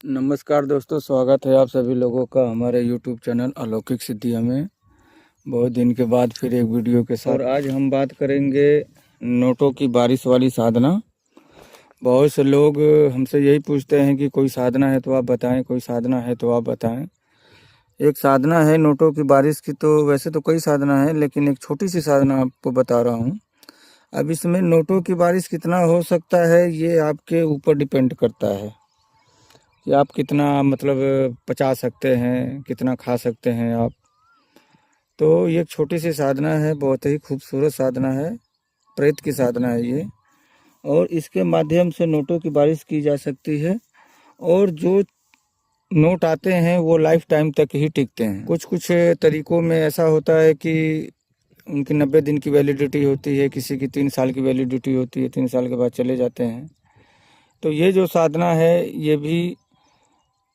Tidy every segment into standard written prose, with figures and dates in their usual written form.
नमस्कार दोस्तों, स्वागत है आप सभी लोगों का हमारे YouTube चैनल अलौकिक सिद्धियाँ में। बहुत दिन के बाद फिर एक वीडियो के साथ। और आज हम बात करेंगे नोटों की बारिश वाली साधना। बहुत से लोग हमसे यही पूछते हैं कि कोई साधना है तो आप बताएं, कोई साधना है तो आप बताएं। एक साधना है नोटों की बारिश की, तो वैसे तो कई साधना है, लेकिन एक छोटी सी साधना आपको बता रहा हूँ। अब इसमें नोटों की बारिश कितना हो सकता है ये आपके ऊपर डिपेंड करता है कि आप कितना मतलब पचा सकते हैं, कितना खा सकते हैं आप। तो ये एक छोटी सी साधना है, बहुत ही खूबसूरत साधना है, प्रेत की साधना है ये। और इसके माध्यम से नोटों की बारिश की जा सकती है। और जो नोट आते हैं वो लाइफ टाइम तक ही टिकते हैं। कुछ कुछ तरीकों में ऐसा होता है कि उनकी 90 दिन की वैलिडिटी होती है, किसी की 3 साल की वैलिडिटी होती है, 3 साल के बाद चले जाते हैं। तो ये जो साधना है ये भी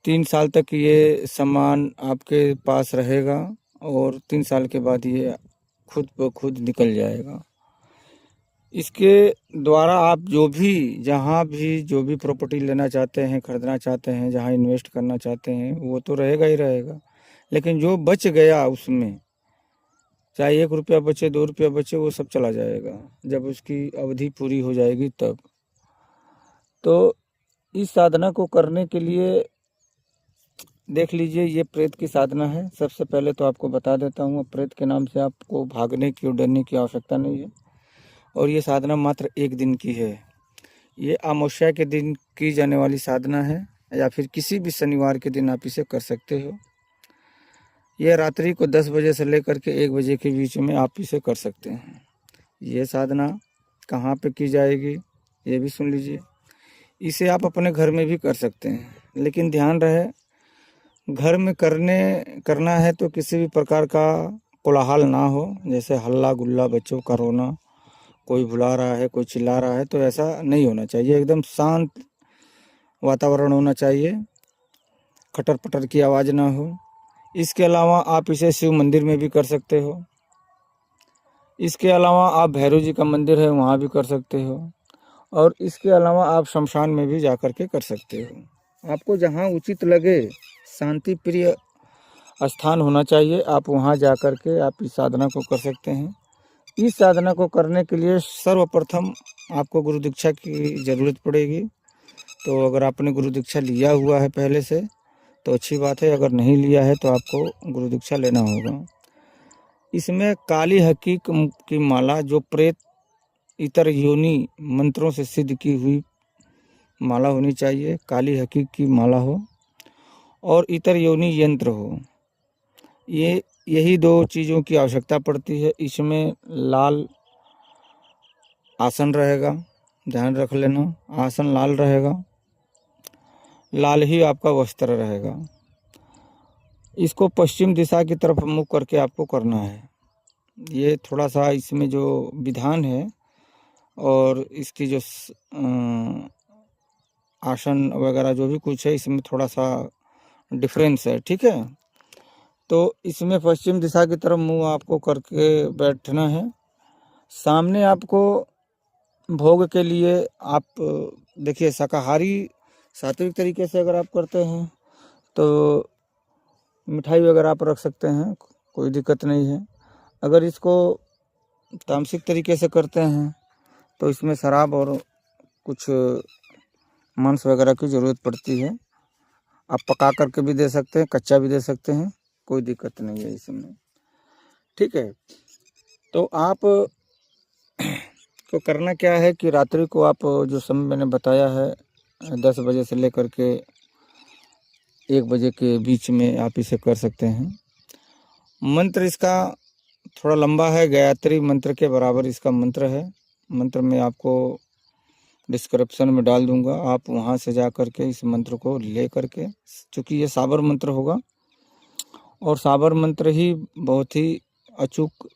3 साल तक ये सामान आपके पास रहेगा और 3 साल के बाद ये खुद ब खुद निकल जाएगा। इसके द्वारा आप जहाँ भी जो भी प्रॉपर्टी लेना चाहते हैं, खरीदना चाहते हैं, जहाँ इन्वेस्ट करना चाहते हैं, वो तो रहेगा ही रहेगा। लेकिन जो बच गया उसमें, चाहे 1 रुपया बचे, 2 रुपया बचे, वो सब चला जाएगा जब उसकी अवधि पूरी हो जाएगी तब। तो इस साधना को करने के लिए देख लीजिए, ये प्रेत की साधना है। सबसे पहले तो आपको बता देता हूँ, प्रेत के नाम से आपको भागने की और डरने की आवश्यकता नहीं है। और ये साधना मात्र 1 दिन की है। ये अमावस्या के दिन की जाने वाली साधना है, या फिर किसी भी शनिवार के दिन आप इसे कर सकते हो। यह रात्रि को 10 बजे से लेकर के 1 बजे के बीच में आप इसे कर सकते हैं। ये साधना कहाँ पे की जाएगी ये भी सुन लीजिए। इसे आप अपने घर में भी कर सकते हैं, लेकिन ध्यान रहे, घर में करना है तो किसी भी प्रकार का कोलाहल ना हो, जैसे हल्ला गुल्ला, बच्चों का रोना, कोई बुला रहा है, कोई चिल्ला रहा है, तो ऐसा नहीं होना चाहिए। एकदम शांत वातावरण होना चाहिए, खटर पटर की आवाज़ ना हो। इसके अलावा आप इसे शिव मंदिर में भी कर सकते हो। इसके अलावा आप भैरव जी का मंदिर है वहाँ भी कर सकते हो। और इसके अलावा आप शमशान में भी जा कर के कर सकते हो। आपको जहाँ उचित लगे, शांति प्रिय स्थान होना चाहिए, आप वहाँ जा कर के आप इस साधना को कर सकते हैं। इस साधना को करने के लिए सर्वप्रथम आपको गुरु दीक्षा की ज़रूरत पड़ेगी। तो अगर आपने गुरु दीक्षा लिया हुआ है पहले से तो अच्छी बात है, अगर नहीं लिया है तो आपको गुरु दीक्षा लेना होगा। इसमें काली हकीक की माला, जो प्रेत इतर योनि मंत्रों से सिद्ध की हुई माला होनी चाहिए, काली हकीक की माला हो और इतर योनि यंत्र हो। यही 2 चीज़ों की आवश्यकता पड़ती है। इसमें लाल आसन रहेगा, ध्यान रख लेना, आसन लाल रहेगा, लाल ही आपका वस्त्र रहेगा। इसको पश्चिम दिशा की तरफ मुख करके आपको करना है। ये थोड़ा सा इसमें जो विधान है और इसकी जो आसन वगैरह जो भी कुछ है, इसमें थोड़ा सा डिफरेंस है, ठीक है। तो इसमें पश्चिम दिशा की तरफ मुंह आपको करके बैठना है। सामने आपको भोग के लिए आप देखिए, शाकाहारी सात्विक तरीके से अगर आप करते हैं तो मिठाई वगैरह आप रख सकते हैं, कोई दिक्कत नहीं है। अगर इसको तामसिक तरीके से करते हैं तो इसमें शराब और कुछ मांस वगैरह की ज़रूरत पड़ती है। आप पका करके भी दे सकते हैं, कच्चा भी दे सकते हैं, कोई दिक्कत नहीं है इसमें, ठीक है। तो आप को करना क्या है कि रात्रि को आप जो समय मैंने बताया है 10 बजे से लेकर के 1 बजे के बीच में आप इसे कर सकते हैं। मंत्र इसका थोड़ा लंबा है, गायत्री मंत्र के बराबर इसका मंत्र है। मंत्र में आपको डिस्क्रिप्शन में डाल दूंगा, आप वहां से जा कर के इस मंत्र को ले करके, चूँकि ये साबर मंत्र होगा और साबर मंत्र ही बहुत ही अचूक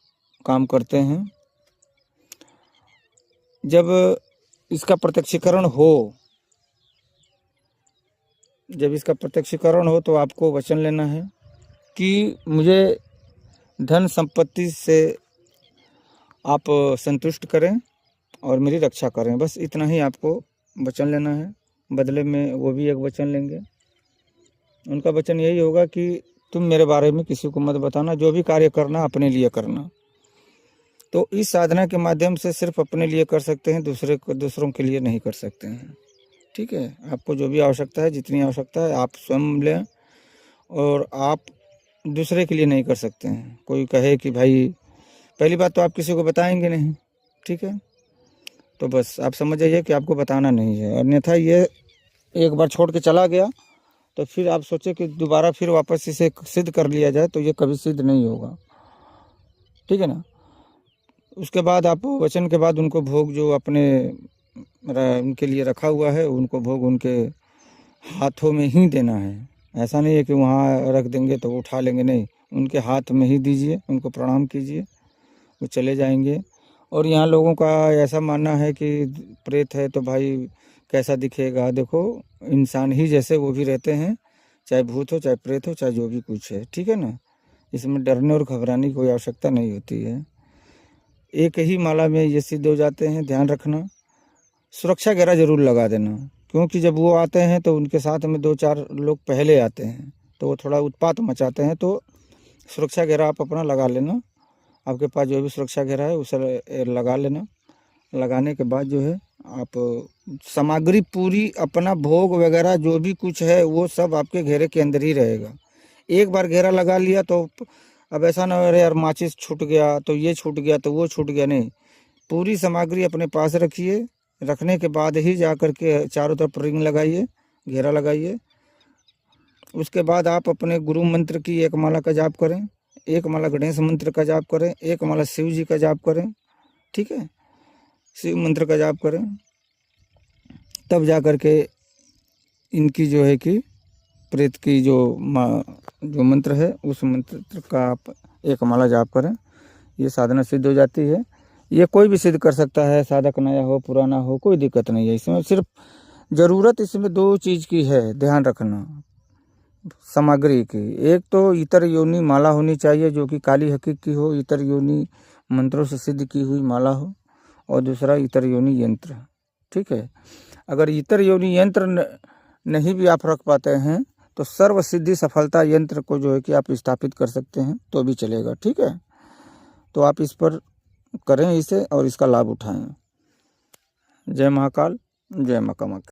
काम करते हैं। जब इसका प्रत्यक्षीकरण हो तो आपको वचन लेना है कि मुझे धन संपत्ति से आप संतुष्ट करें और मेरी रक्षा करें। बस इतना ही आपको वचन लेना है। बदले में वो भी एक वचन लेंगे उनका वचन यही होगा कि तुम मेरे बारे में किसी को मत बताना, जो भी कार्य करना अपने लिए करना। तो इस साधना के माध्यम से सिर्फ अपने लिए कर सकते हैं, दूसरों के लिए नहीं कर सकते हैं। ठीक है, आपको जो भी आवश्यकता है, जितनी आवश्यकता है आप स्वयं लें, और आप दूसरे के लिए नहीं कर सकते हैं। कोई कहे कि भाई, पहली बात तो आप किसी को बताएंगे नहीं, ठीक है, तो बस आप समझ जाइए कि आपको बताना नहीं है। अन्यथा ये एक बार छोड़ के चला गया तो फिर आप सोचे कि दोबारा फिर वापस इसे सिद्ध कर लिया जाए, तो ये कभी सिद्ध नहीं होगा। ठीक है ना। उसके बाद आप वचन के बाद उनको भोग जो अपने उनके लिए रखा हुआ है, उनको भोग उनके हाथों में ही देना है। ऐसा नहीं है कि वहाँ रख देंगे तो वो उठा लेंगे, नहीं, उनके हाथ में ही दीजिए, उनको प्रणाम कीजिए, वो चले जाएंगे। और यहाँ लोगों का ऐसा मानना है कि प्रेत है तो भाई कैसा दिखेगा। देखो, इंसान ही जैसे वो भी रहते हैं, चाहे भूत हो, चाहे प्रेत हो, चाहे जो भी कुछ है। ठीक है ना, इसमें डरने और घबराने की कोई आवश्यकता नहीं होती है। एक ही माला में ये सिद्ध हो जाते हैं। ध्यान रखना, सुरक्षा घेरा जरूर लगा देना, क्योंकि जब वो आते हैं तो उनके साथ में 2-4 लोग पहले आते हैं, तो वो थोड़ा उत्पात मचाते हैं। तो सुरक्षा घेरा आप अपना लगा लेना, आपके पास जो भी सुरक्षा घेरा है उसे लगा लेना। लगाने के बाद जो है आप सामग्री पूरी, अपना भोग वगैरह जो भी कुछ है वो सब आपके घेरे के अंदर ही रहेगा। एक बार घेरा लगा लिया तो अब ऐसा ना हो यार माचिस छूट गया तो ये छूट गया तो वो छूट गया, नहीं, पूरी सामग्री अपने पास रखिए। रखने के बाद ही जा कर के चारों तरफ रिंग लगाइए, घेरा लगाइए। उसके बाद आप अपने गुरु मंत्र की एक माला का जाप करें, एक माला गणेश मंत्र का जाप करें, एक माला शिव जी का जाप करें। ठीक है, शिव मंत्र का जाप करें, तब जा कर के इनकी जो है कि प्रेत की जो मंत्र है उस मंत्र का आप एक माला जाप करें, ये साधना सिद्ध हो जाती है। ये कोई भी सिद्ध कर सकता है, साधक नया हो पुराना हो, कोई दिक्कत नहीं है इसमें। सिर्फ ज़रूरत इसमें 2 चीज़ की है, ध्यान रखना, सामग्री की। एक तो इतर योनि माला होनी चाहिए जो कि काली हकीक की हो, इतर योनि मंत्रों से सिद्ध की हुई माला हो, और दूसरा इतर योनि यंत्र। ठीक है, अगर इतर योनि यंत्र नहीं भी आप रख पाते हैं तो सर्व सिद्धि सफलता यंत्र को जो है कि आप स्थापित कर सकते हैं, तो भी चलेगा। ठीक है, तो आप इस पर करें इसे और इसका लाभ उठाएं। जय महाकाल, जय मां कामाख्या।